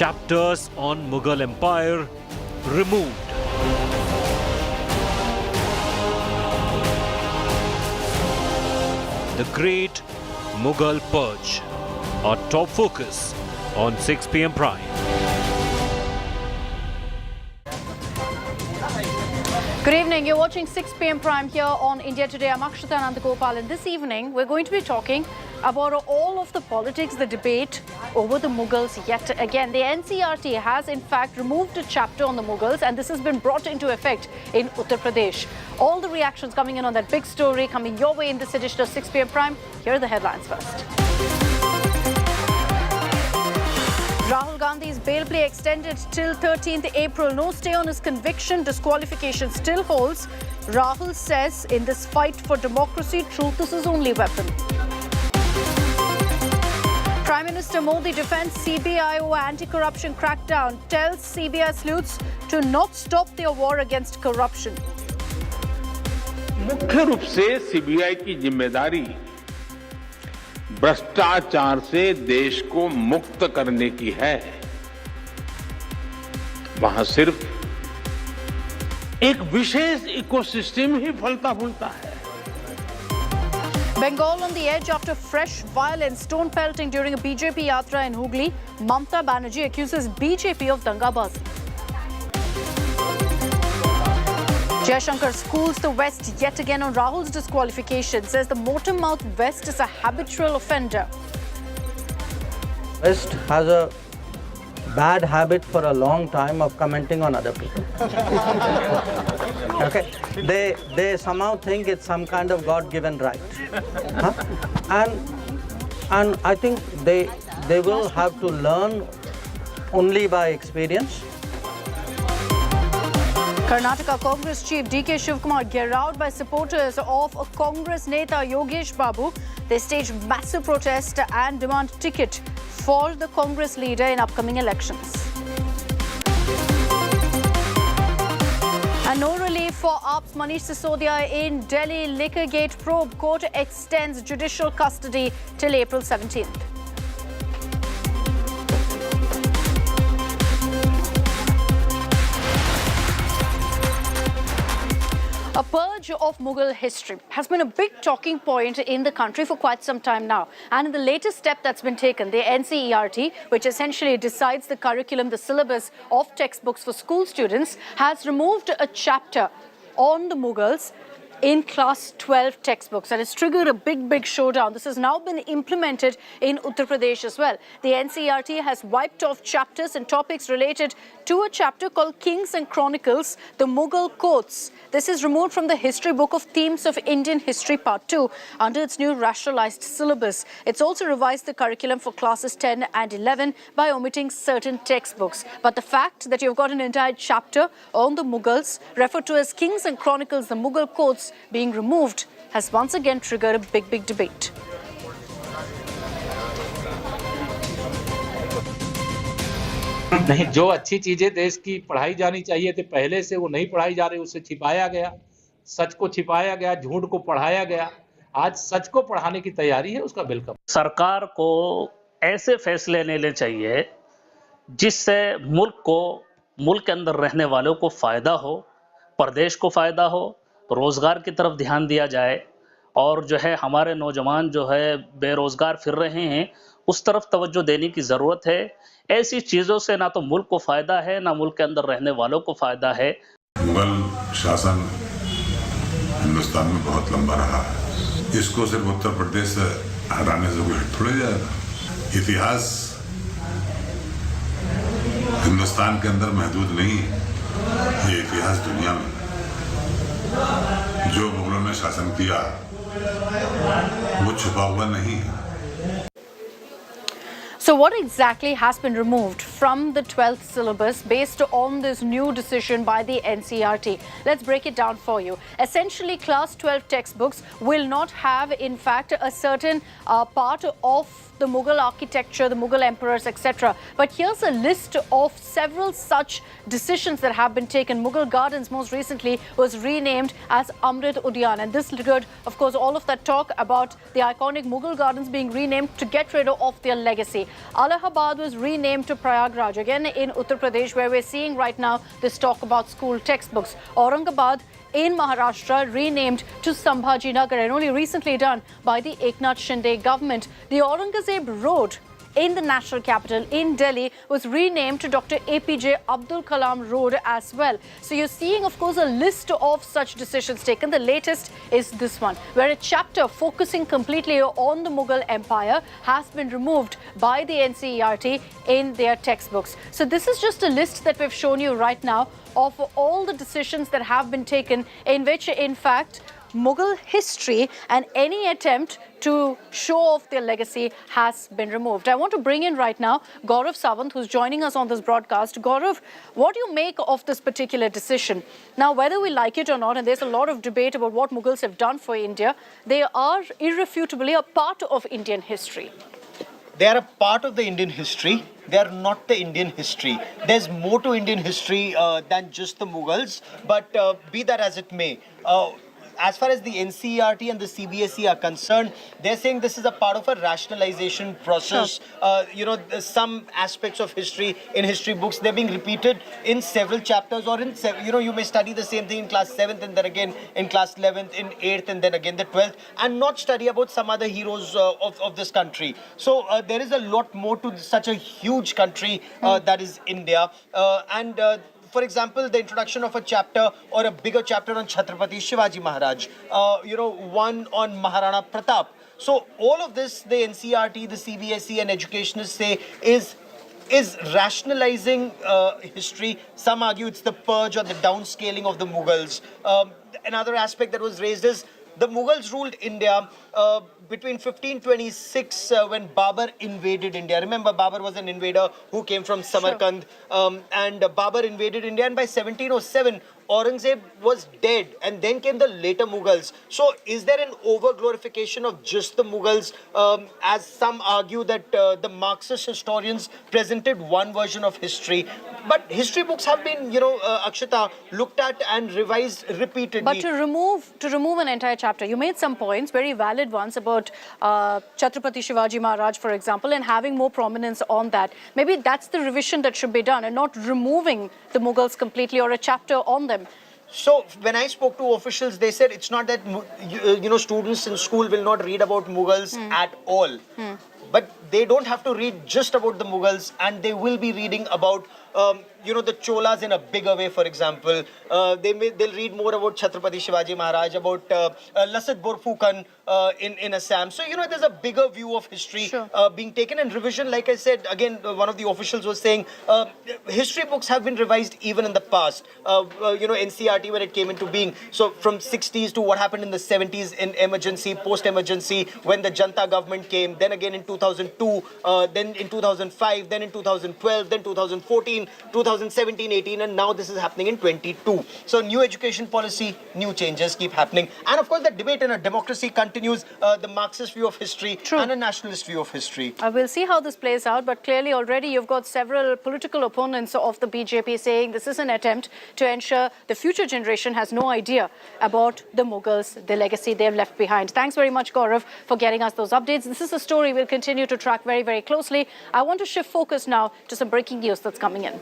Chapters on Mughal Empire removed. The Great Mughal Purge, our top focus on 6 p.m. Prime. Good evening, you're watching 6 p.m. Prime here on India Today. I'm Akshita Nandagopal, and this evening we're going to be talking about all of the politics, the debate over the Mughals yet again. The NCERT has in fact removed a chapter on the Mughals, and this has been brought into effect in Uttar Pradesh. All the reactions coming in on that big story coming your way in this edition of 6 p.m. Prime. Here are the headlines first. Rahul Gandhi's bail plea extended till 13th April. No stay on his conviction. Disqualification still holds. Rahul says, in this fight for democracy, truth is his only weapon. Prime Minister Modi defends CBI over anti-corruption crackdown. Tells CBI sleuths to not stop their war against corruption. मुख्य रूप से CBI की जिम्मेदारी भ्रष्टाचार से देश को मुक्त करने की है। वहां सिर्फ एक विशेष इकोसिस्टम ही फलता फूलता है। Bengal on the edge after fresh violence, stone pelting during a BJP yatra in Hooghly. Mamata Banerjee accuses BJP of dangabazi. Jaishankar schools the West yet again on Rahul's disqualification. Says the motor-mouth West is a habitual offender. West has a bad habit for a long time of commenting on other people. Okay, they somehow think it's some kind of God-given right, huh? and I think they will have to learn only by experience. Karnataka Congress Chief DK Shivkumar garrowed by supporters of a Congress Neta Yogesh Babu. They staged massive protest and demand ticket for the Congress leader in upcoming elections. And no relief for AAP's Manish Sisodia in Delhi Liquorgate probe. Court extends judicial custody till April 17th. A purge of Mughal history has been a big talking point in the country for quite some time now. And in the latest step that's been taken, the NCERT, which essentially decides the curriculum, the syllabus of textbooks for school students, has removed a chapter on the Mughals in class 12 textbooks, and it's triggered a big showdown. This has now been implemented in Uttar Pradesh as well. The NCERT has wiped off chapters and topics related to a chapter called Kings and Chronicles, the Mughal Courts. This is removed from the history book of Themes of Indian History Part 2 under its new rationalized syllabus. It's also revised the curriculum for classes 10 and 11 by omitting certain textbooks. But the fact that you've got an entire chapter on the Mughals, referred to as Kings and Chronicles, the Mughal Courts, being removed has once again triggered a big debate. नहीं, जो अच्छी चीजें देश की पढ़ाई जानी चाहिए थी पहले से वो नहीं पढ़ाई जा रही, उसे छिपाया गया, सच को छिपाया गया, झूठ को पढ़ाया गया। आज सच को पढ़ाने की तैयारी है, उसका वेलकम। सरकार को ऐसे फैसले लेने चाहिए जिससे मुल्क के अंदर रहने वालों को फायदा हो, प्रदेश को फायदा हो, रोजगार की तरफ ध्यान दिया जाए और जो है हमारे नौजवान जो है बेरोजगार फिर रहे हैं उस तरफ तवज्जो देने की ज़रूरत है। ऐसी चीज़ों से ना तो मुल्क को फ़ायदा है ना मुल्क के अंदर रहने वालों को फ़ायदा है। मुगल शासन हिंदुस्तान में बहुत लंबा रहा है, इसको सिर्फ उत्तर प्रदेश से हटाने से कोई हट थोड़े जाएगा। इतिहास हिंदुस्तान के अंदर महदूद नहीं, ये इतिहास दुनिया में जो मुगलों ने शासन किया वो छुपा हुआ नहीं है। So what exactly has been removed from the 12th syllabus based on this new decision by the NCERT? Let's break it down for you. Essentially, class 12 textbooks will not have, in fact, a certain part of the Mughal architecture, the Mughal emperors, etc. But here's a list of several such decisions that have been taken. Mughal Gardens, most recently, was renamed as Amrit Udyan. And this triggered, of course, all of that talk about the iconic Mughal Gardens being renamed to get rid of their legacy. Allahabad was renamed to Prayag Prayagraj, again in Uttar Pradesh, where we're seeing right now this talk about school textbooks. Aurangabad in Maharashtra renamed to Sambhajinagar, and only recently done by the Eknath Shinde government. The Aurangzeb Road in the national capital in Delhi was renamed to Dr. APJ Abdul Kalam Road as well. So you're seeing, of course, a list of such decisions taken. The latest is this one, where a chapter focusing completely on the Mughal Empire has been removed by the NCERT in their textbooks. So this is just a list that we've shown you right now of all the decisions that have been taken, in which, in fact, Mughal history and any attempt to show off their legacy has been removed. I want to bring in right now Gaurav Sawant, who's joining us on this broadcast. Gaurav, what do you make of this particular decision? Now, whether we like it or not, and there's a lot of debate about what Mughals have done for India, they are irrefutably a part of Indian history. They are a part of the Indian history. They are not the Indian history. There's more to Indian history than just the Mughals, but be that as it may, as far as the NCERT and the CBSE are concerned, they're saying this is a part of a rationalization process. Sure. Some aspects of history in history books, they're being repeated in several chapters, or in, you may study the same thing in class 7th and then again in class 11th, in 8th and then again the 12th, and not study about some other heroes of this country. So there is a lot more to such a huge country that is India. For example, the introduction of a chapter or a bigger chapter on Chhatrapati Shivaji Maharaj, one on Maharana Pratap. So all of this, the NCERT, the CBSE and educationists say is rationalizing history. Some argue it's the purge or the downscaling of the Mughals. Another aspect that was raised is the Mughals ruled India between 1526 when Babur invaded India. Remember, Babur was an invader who came from Samarkand. Sure. And Babur invaded India, and by 1707, Aurangzeb was dead, and then came the later Mughals. So is there an over-glorification of just the Mughals, as some argue that the Marxist historians presented one version of history? But history books have been, Akshita, looked at and revised repeatedly. But to remove an entire chapter, you made some points, very valid ones, about Chhatrapati Shivaji Maharaj, for example, and having more prominence on that. Maybe that's the revision that should be done, and not removing the Mughals completely or a chapter on them. So when I spoke to officials, they said it's not that students in school will not read about Mughals at all. But they don't have to read just about the Mughals, and they will be reading about the Cholas in a bigger way. For example, they'll read more about Chhatrapati Shivaji Maharaj, about Lasit Borphukan in Assam. So there's a bigger view of history being taken, and revision. Like I said, again, one of the officials was saying history books have been revised even in the past. NCERT, when it came into being, so from 60s to what happened in the 70s in emergency, post-emergency, when the Janta government came, then again in 2002, then in 2005, then in 2012, then 2014, 2017, 18, and now this is happening in 22. So new education policy, new changes keep happening. And of course, the debate in a democracy continues, the Marxist view of history and a nationalist view of history. We'll see how this plays out, but clearly already you've got several political opponents of the BJP saying this is an attempt to ensure the future generation has no idea about the Mughals, the legacy they've left behind. Thanks very much, Gaurav, for getting us those updates. This is a story we'll continue to track very, very closely. I want to shift focus now to some breaking news that's coming in.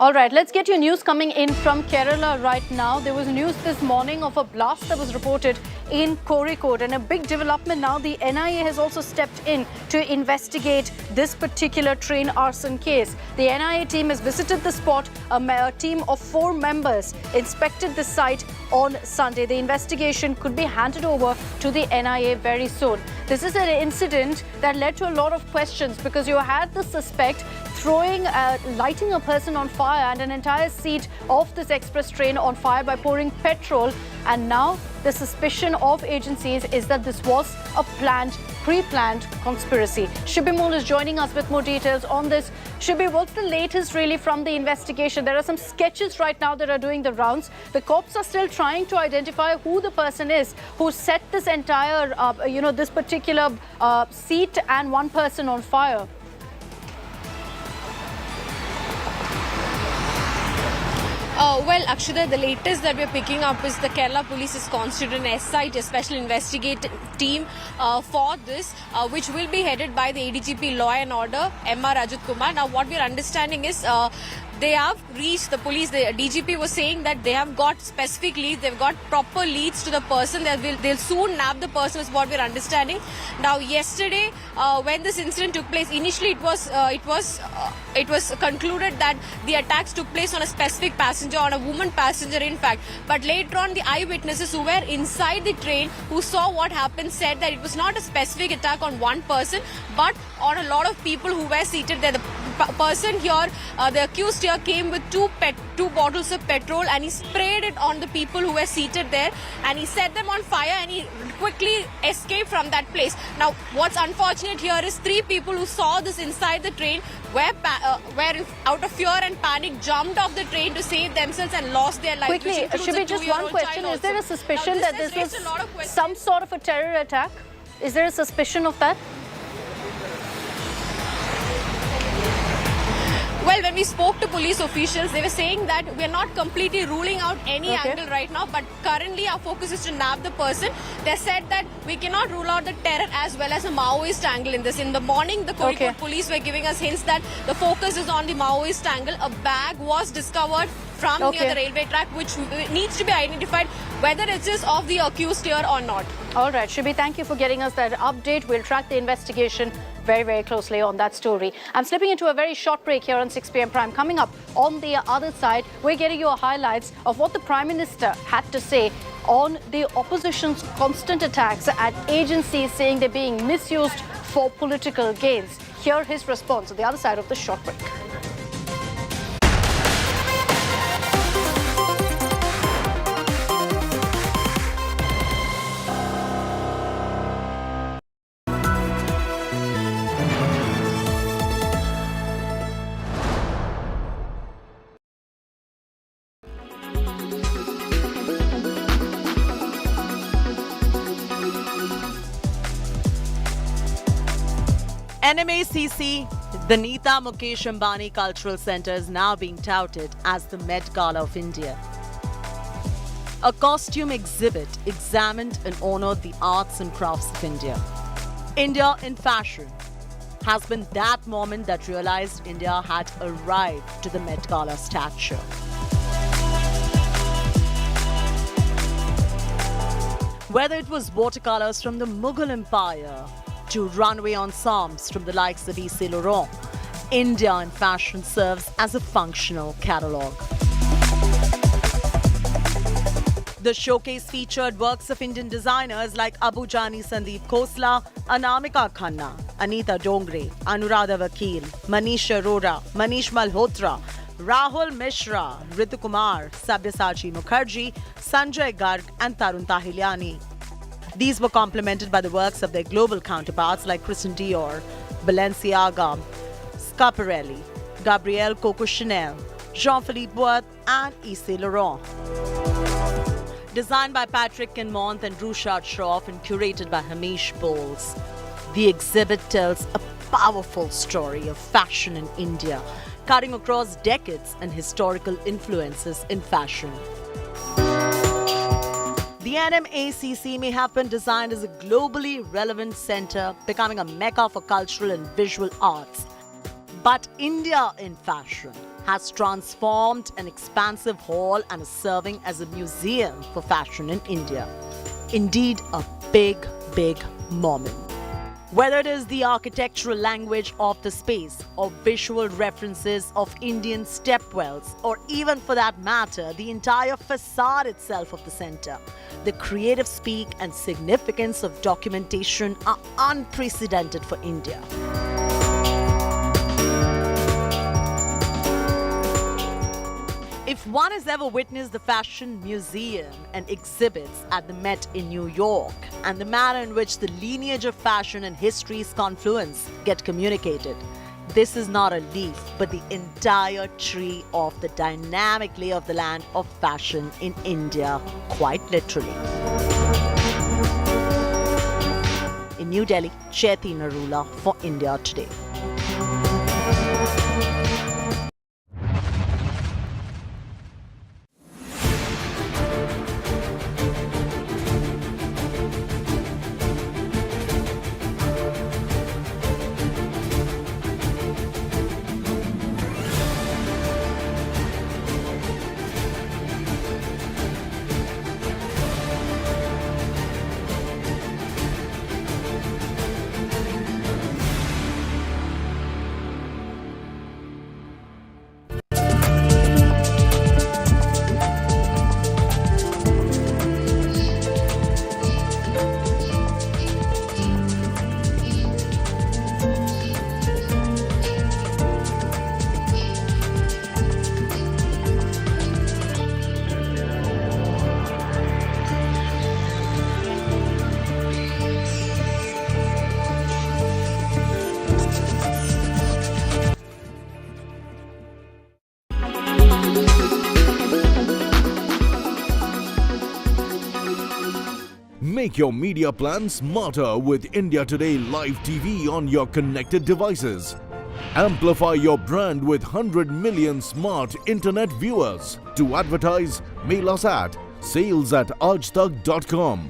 All right, let's get your news coming in from Kerala right now. There was news this morning of a blast that was reported in Kozhikode, and a big development now. The NIA has also stepped in to investigate this particular train arson case. The NIA team has visited the spot. A team of 4 members inspected the site on Sunday. The investigation could be handed over to the NIA very soon. This is an incident that led to a lot of questions, because you had the suspect lighting a person on fire and an entire seat of this express train on fire by pouring petrol. And now the suspicion of agencies is that this was a pre-planned conspiracy. Shibbi Mool is joining us with more details on this. Shibbi, what's the latest really from the investigation? There are some sketches right now that are doing the rounds. The cops are still trying to identify who the person is who set this entire, this particular seat and one person on fire. Well, Akshita, the latest that we're picking up is the Kerala police has constituted an SIT, a special investigative team for this, which will be headed by the ADGP Law and Order, M.R. Rajat Kumar. Now, what we're understanding is they have reached the police. The DGP was saying that they have got specific leads. They've got proper leads to the person. They'll soon nab the person, is what we're understanding. Now, yesterday, when this incident took place, initially it was concluded that the attacks took place on a specific passenger, on a woman passenger, in fact. But later on, the eyewitnesses who were inside the train, who saw what happened, said that it was not a specific attack on one person, but on a lot of people who were seated there. The person here, the accused here, came with two bottles of petrol and he sprayed it on the people who were seated there and he set them on fire and he quickly escaped from that place. Now, what's unfortunate here is 3 people who saw this inside the train were out of fear and panic, jumped off the train to save themselves and lost their lives. Quickly, Shibi, just one question. Is there a suspicion that this was some sort of a terror attack? Is there a suspicion of that? Well, when we spoke to police officials, they were saying that we're not completely ruling out any angle right now, but currently our focus is to nab the person. They said that we cannot rule out the terror as well as a Maoist angle in this. In the morning, the Kozhikode police were giving us hints that the focus is on the Maoist angle. A bag was discovered from near the railway track, which needs to be identified whether it is of the accused here or not. All right, Shibi, thank you for getting us that update. We'll track the investigation very, very closely on that story. I'm slipping into a very short break here on 6 p.m. Prime. Coming up on the other side, we're getting you highlights of what the Prime Minister had to say on the opposition's constant attacks at agencies saying they're being misused for political gains. Hear his response on the other side of the short break. NMACC, the Neeta Mukesh Ambani Cultural Centre, is now being touted as the Met Gala of India. A costume exhibit examined and honoured the arts and crafts of India. India in fashion has been that moment that realised India had arrived to the Met Gala stature. Whether it was watercolours from the Mughal Empire to runway ensembles from the likes of Saint Laurent, India in fashion serves as a functional catalogue. The showcase featured works of Indian designers like Abu Jani Sandeep Khosla, Anamika Khanna, Anita Dongre, Anuradha Vakil, Manish Arora, Manish Malhotra, Rahul Mishra, Ritu Kumar, Sabyasachi Mukherjee, Sanjay Garg and Tarun Tahiliani. These were complemented by the works of their global counterparts like Christian Dior, Balenciaga, Schiaparelli, Gabrielle Coco Chanel, Jean-Philippe Boët and Saint Laurent. Designed by Patrick Kinmont and Ruchard Shroff and curated by Hamish Bowles, the exhibit tells a powerful story of fashion in India, cutting across decades and historical influences in fashion. The NMACC may have been designed as a globally relevant centre, becoming a mecca for cultural and visual arts. But India in fashion has transformed an expansive hall and is serving as a museum for fashion in India. Indeed, a big, big moment. Whether it is the architectural language of the space or visual references of Indian stepwells or even for that matter the entire facade itself of the centre, the creative speak and significance of documentation are unprecedented for India. If one has ever witnessed the fashion museum and exhibits at the Met in New York and the manner in which the lineage of fashion and history's confluence get communicated, this is not a leaf but the entire tree of the dynamic lay of the land of fashion in India, quite literally. In New Delhi, Chaiti Narula for India Today. Make your media plan smarter with India Today Live TV on your connected devices. Amplify your brand with 100 million smart internet viewers. To advertise, mail us at sales@aajtak.com.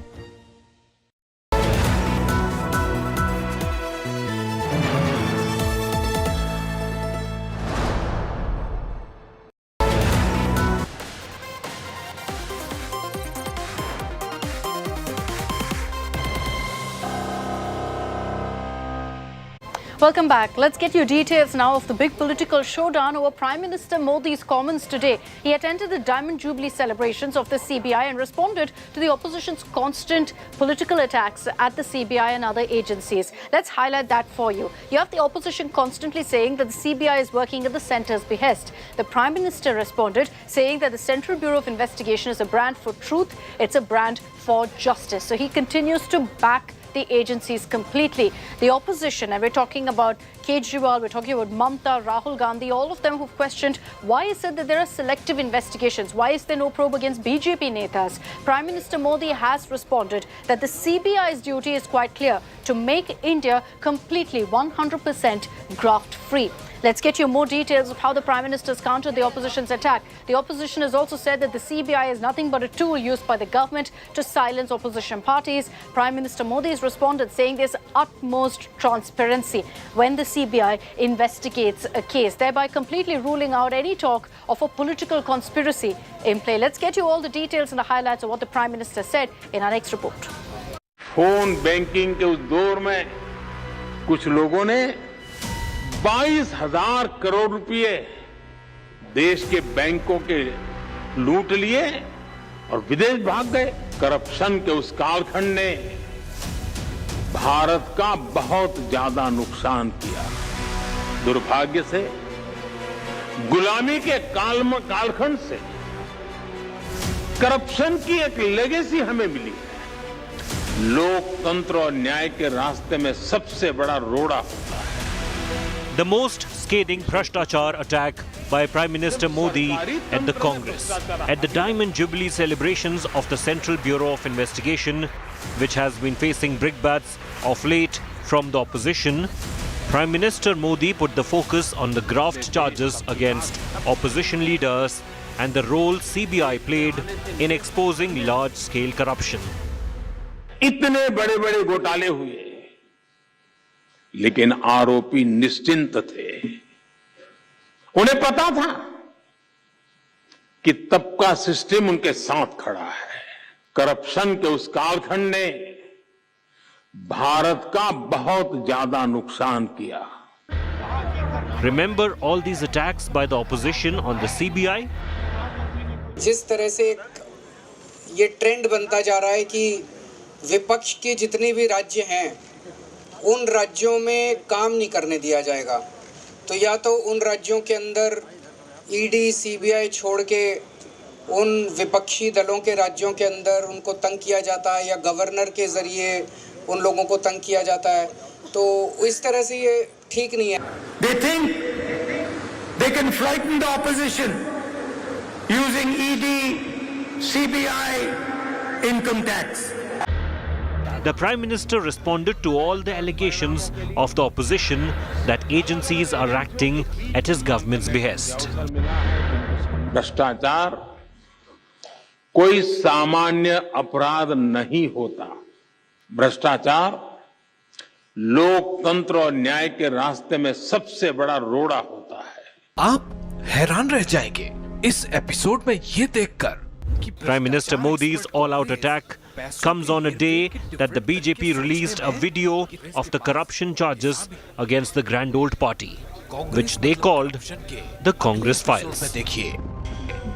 Welcome back. Let's get you details now of the big political showdown over Prime Minister Modi's comments today. He attended the Diamond Jubilee celebrations of the CBI and responded to the opposition's constant political attacks at the CBI and other agencies. Let's highlight that for you. You have the opposition constantly saying that the CBI is working at the centre's behest. The Prime Minister responded saying that the Central Bureau of Investigation is a brand for truth, it's a brand for justice. So he continues to back the agencies completely. The opposition, and we're talking about Kejriwal, we're talking about Mamta, Rahul Gandhi, all of them who've questioned why is it that there are selective investigations? Why is there no probe against BJP netas? Prime Minister Modi has responded that the CBI's duty is quite clear, to make India completely 100% graft-free. Let's get you more details of how the Prime Minister's countered the opposition's attack. The opposition has also said that the CBI is nothing but a tool used by the government to silence opposition parties. Prime Minister Modi has responded saying there's utmost transparency when the CBI investigates a case, thereby completely ruling out any talk of a political conspiracy in play. Let's get you all the details and the highlights of what the Prime Minister said in our next report. Phone banking के उस दौर में कुछ लोगों ने 22,000 करोड़ रुपए देश के बैंकों के लूट लिए और विदेश भाग गए। करप्शन के उस कालखंड ने भारत का बहुत ज्यादा नुकसान किया। दुर्भाग्य से गुलामी के कालखंड से करप्शन की एक लेगेसी हमें मिली है। लोकतंत्र और न्याय के रास्ते में सबसे बड़ा रोड़ा होता है। The most scathing Bhrashtachar attack by Prime Minister Modi at the Congress. At the Diamond Jubilee celebrations of the Central Bureau of Investigation, which has been facing brickbats of late from the opposition, Prime Minister Modi put the focus on the graft charges against opposition leaders and the role CBI played in exposing large-scale corruption. इतने बड़े-बड़े घोटाले हुए, लेकिन आरोपी निश्चिंत थे। उन्हें पता था कि तब का सिस्टम उनके साथ खड़ा है। करप्शन के उस कालखंड ने भारत का बहुत ज्यादा नुकसान किया। Remember all these attacks by the opposition on the CBI? जिस तरह से ये ट्रेंड बनता जा रहा है कि विपक्ष के जितने भी राज्य हैं उन राज्यों में काम नहीं करने दिया जाएगा, तो या तो उन राज्यों के अंदर ईडी सीबीआई छोड़ के उन विपक्षी दलों के राज्यों के अंदर उनको तंग किया जाता है या गवर्नर के जरिए उन लोगों को तंग किया जाता है, तो इस तरह से ये ठीक नहीं है। They think they can frighten the opposition using ED, CBI, income tax. The Prime Minister responded to all the allegations of the opposition that agencies are acting at his government's behest. भ्रष्टाचार कोई सामान्य अपराध नहीं होता। भ्रष्टाचार लोकतंत्र और न्याय के रास्ते में सबसे बड़ा रोड़ा होता है। आप हैरान रह जाएंगे इस एपिसोड में ये देखकर कि Prime Minister Modi's all-out attack comes on a day that the BJP released a video of the corruption charges against the Grand Old Party, which they called the Congress Files. देखिए,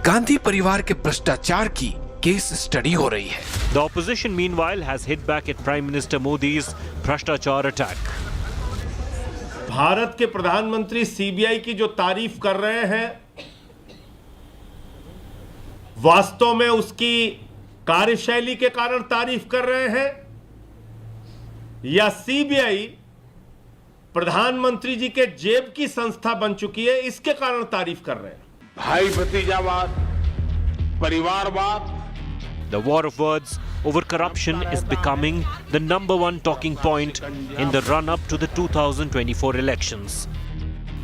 गांधी परिवार के भ्रष्टाचार की case study हो रही है। The opposition meanwhile has hit back at Prime Minister Modi's Bhrashtachar attack. Bharat के प्रधानमंत्री सीबीआई की जो तारीफ कर रहे हैं, वास्तव में उसकी कार्यशैली के कारण तारीफ कर रहे हैं या सीबीआई प्रधानमंत्री जी के जेब की संस्था बन चुकी है इसके कारण तारीफ कर रहे हैं। भाई भतीजावाद, परिवारवाद, The war of words over corruption is becoming the #1 talking point in the run-up to the 2024 elections,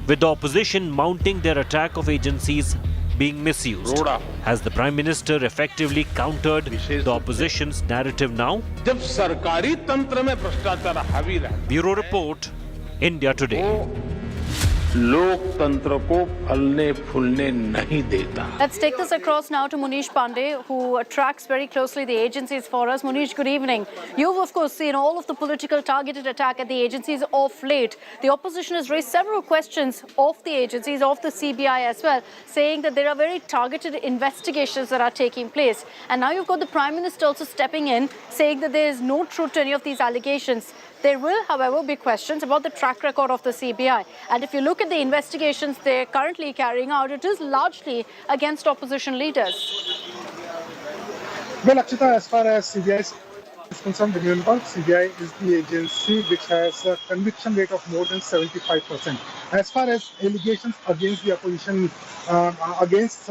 with the opposition mounting their attack of agencies being misused. Has the Prime Minister effectively countered the opposition's narrative now? जब सरकारी तंत्र में भ्रष्टाचार हावी रहा, Bureau Report, India Today. लोकतंत्र को फलने फूलने नहीं देता. Let's take this across now to Munish Pandey, who tracks very closely the agencies for us. Munish, good evening. You've, of course, seen all of the political targeted attack at the agencies of late. The opposition has raised several questions of the agencies, of the CBI as well, saying that there are very targeted investigations that are taking place. And now you've got the Prime Minister also stepping in, saying that there is no truth to any of these allegations. There will, however, be questions about the track record of the CBI. And if you look at the investigations they're currently carrying out, it is largely against opposition leaders. Well, Akshita, as far as CBI is concerned, CBI is the agency which has a conviction rate of more than 75%. As far as allegations against the opposition, allegations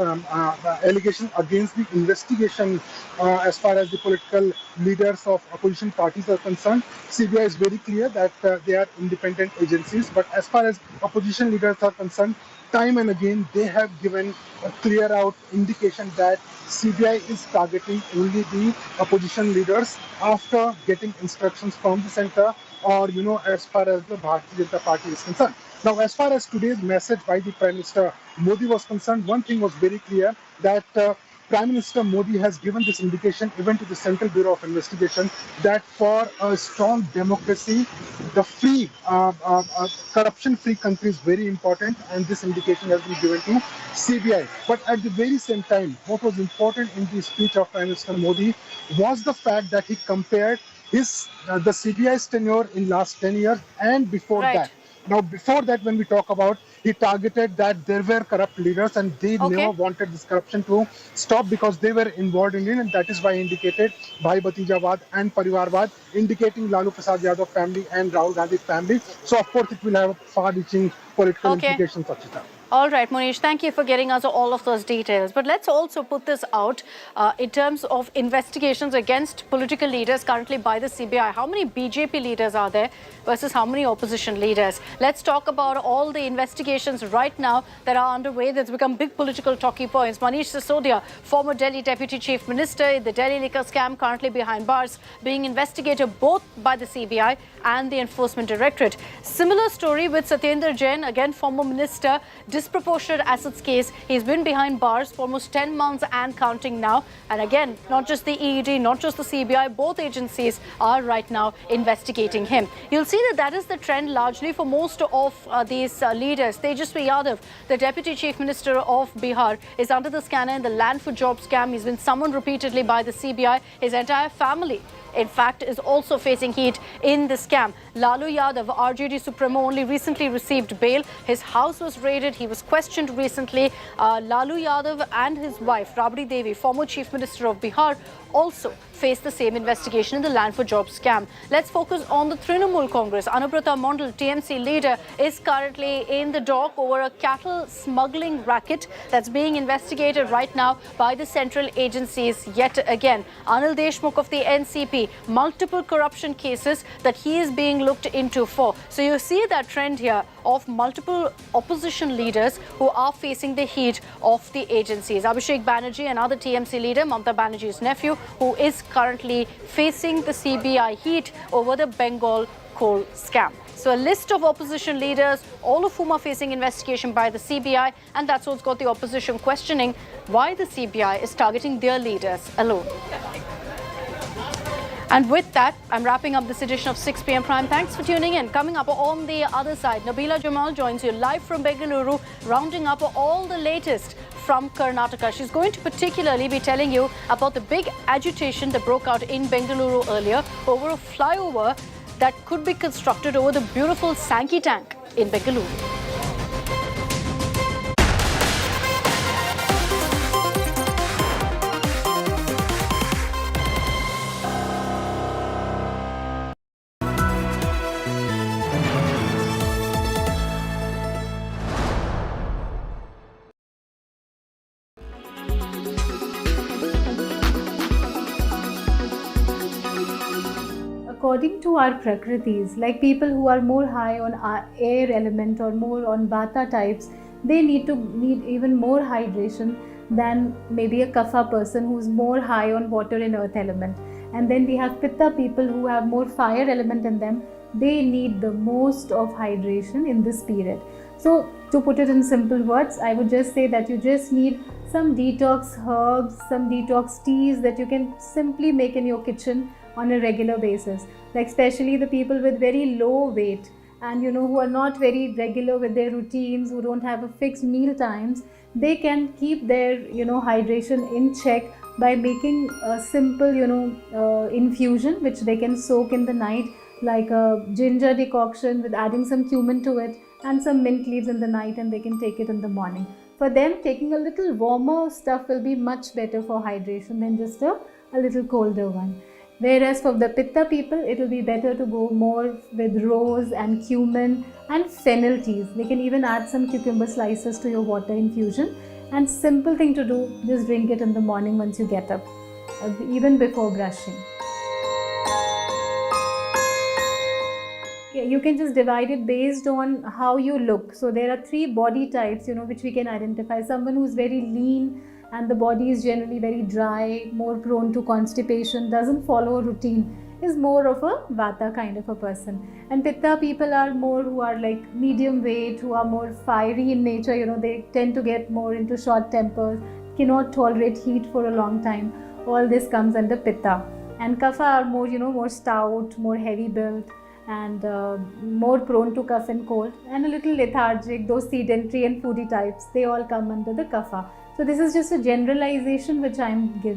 against the investigation, as far as the political leaders of opposition parties are concerned, CBI is very clear that they are independent agencies. But as far as opposition leaders are concerned, time and again they have given a clear out indication that CBI is targeting only the opposition leaders after getting instructions from the center, or as far as the Bharatiya Janata Party is concerned. Now, as far as today's message by the Prime Minister Modi was concerned, one thing was very clear, that Prime Minister Modi has given this indication even to the Central Bureau of Investigation that for a strong democracy, the free, corruption-free country is very important, and this indication has been given to CBI. But at the very same time, what was important in the speech of Prime Minister Modi was the fact that he compared the CBI's tenure in last 10 years and before that. Now, before that, when we talk about, he targeted that there were corrupt leaders and they never wanted this corruption to stop because they were involved in it, and that is why he indicated Bhai Bhatijawad and Parivarwad, indicating Lalu Prasad Yadav family and Rahul Gandhi family. So, of course, it will have far-reaching political implications, Akshita. All right, Munish, thank you for getting us all of those details. But let's also put this out in terms of investigations against political leaders currently by the CBI. How many BJP leaders are there versus how many opposition leaders? Let's talk about all the investigations right now that are underway that's become big political talking points. Manish Sisodia, former Delhi Deputy Chief Minister in the Delhi liquor scam, currently behind bars, being investigated both by the CBI and the Enforcement Directorate. Similar story with Satyendra Jain, again former minister, disproportionate assets case. He's been behind bars for almost 10 months and counting now. And again, not just the EED, not just the CBI, both agencies are right now investigating him. You'll see that is the trend largely for most of these leaders. Tejaswi Yadav, the Deputy Chief Minister of Bihar, is under the scanner in the land for job scam. He's been summoned repeatedly by the CBI. His entire family, in fact, is also facing heat in the scam. Lalu Yadav, RJD Supremo, only recently received bail. His house was raided. He was questioned recently. Lalu Yadav and his wife, Rabdi Devi, former Chief Minister of Bihar, also face the same investigation in the land for job scam. Let's focus on the Trinamool Congress. Anubrata Mondal, TMC leader, is currently in the dock over a cattle smuggling racket that's being investigated right now by the central agencies yet again. Anil Deshmukh of the NCP, multiple corruption cases that he is being looked into for. So you see that trend here of multiple opposition leaders who are facing the heat of the agencies. Abhishek Banerjee, another TMC leader, Mamata Banerjee's nephew, who is currently facing the CBI heat over the Bengal coal scam. So a list of opposition leaders, all of whom are facing investigation by the CBI, and that's what's got the opposition questioning why the CBI is targeting their leaders alone. And with that, I'm wrapping up this edition of 6 p.m. Prime. Thanks for tuning in. Coming up on the other side, Nabila Jamal joins you live from Bengaluru, rounding up all the latest from Karnataka. She's going to particularly be telling you about the big agitation that broke out in Bengaluru earlier over a flyover that could be constructed over the beautiful Sankey Tank in Bengaluru. according to our prakritis, like people who are more high on air element or more on vata types, they need even more hydration than maybe a kapha person who's more high on water and earth element. And then we have pitta people who have more fire element in them. They need the most of hydration in this period. So to put it in simple words, I would just say that you just need some detox herbs, some detox teas that you can simply make in your kitchen on a regular basis. Like especially the people with very low weight and who are not very regular with their routines, who don't have a fixed meal times, they can keep their hydration in check by making a simple infusion which they can soak in the night, like a ginger decoction with adding some cumin to it and some mint leaves in the night, and they can take it in the morning. For them, taking a little warmer stuff will be much better for hydration than just a little colder one. Whereas for the pitta people, it will be better to go more with rose and cumin and fennel teas. They can even add some cucumber slices to your water infusion. And simple thing to do, just drink it in the morning once you get up, even before brushing. You can just divide it based on how you look. So there are 3 body types, which we can identify. Someone who's very lean and the body is generally very dry, more prone to constipation, doesn't follow a routine, is more of a vata kind of a person. And pitta people are more who are like medium weight, who are more fiery in nature, they tend to get more into short tempers, cannot tolerate heat for a long time. All this comes under pitta. And kapha are more, more stout, more heavy built, and more prone to cough and cold, and a little lethargic. Those sedentary and foodie types, they all come under the kapha. So this is just a generalization which I am giving.